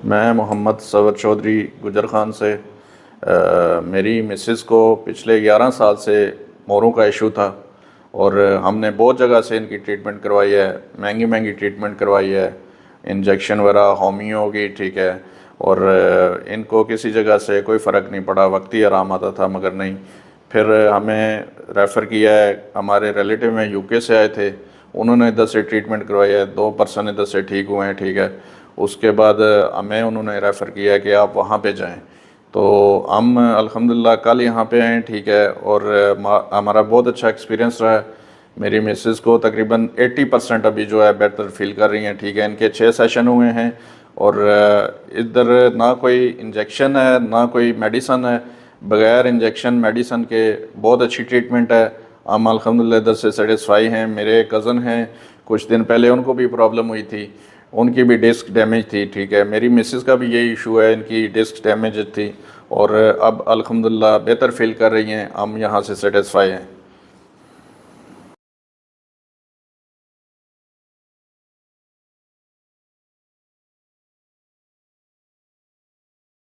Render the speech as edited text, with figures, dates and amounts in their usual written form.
मैं मोहम्मद सवर चौधरी गुजर खान से मेरी मिसेस को पिछले 11 साल से मोरों का इशू था और हमने बहुत जगह से इनकी ट्रीटमेंट करवाई है, महंगी महंगी ट्रीटमेंट करवाई है, इंजेक्शन वगैरह होमियो की, ठीक है। और इनको किसी जगह से कोई फ़र्क नहीं पड़ा, वक्ती आराम आता था मगर नहीं। फिर हमें रेफ़र किया है, हमारे रिलेटिव में यूके से आए थे, उन्होंने इधर से ट्रीटमेंट करवाई है, 2 पर्सन इधर से ठीक हुए हैं, ठीक है। उसके बाद हमें उन्होंने रेफ़र किया है कि आप वहाँ पे जाएं। तो हम अल्हम्दुलिल्लाह कल यहाँ पे आए, ठीक है। और हमारा बहुत अच्छा एक्सपीरियंस रहा है। मेरी मिसेस को तकरीबन 80% अभी जो है बेहतर फील कर रही हैं, ठीक है। इनके 6 सेशन हुए हैं और इधर ना कोई इंजेक्शन है ना कोई मेडिसन है, बग़ैर इंजेक्शन मेडिसन के बहुत अच्छी ट्रीटमेंट है। हम अल्हम्दुलिल्लाह इधर से सेटिस्फाई हैं। मेरे कज़न हैं, कुछ दिन पहले उनको भी प्रॉब्लम हुई थी, उनकी भी डिस्क डैमेज थी, ठीक है। मेरी मिसेस का भी यही इशू है, इनकी डिस्क डैमेज थी और अब अल्हम्दुलिल्लाह बेहतर फील कर रही हैं। हम यहाँ से सेटिस्फाई हैं।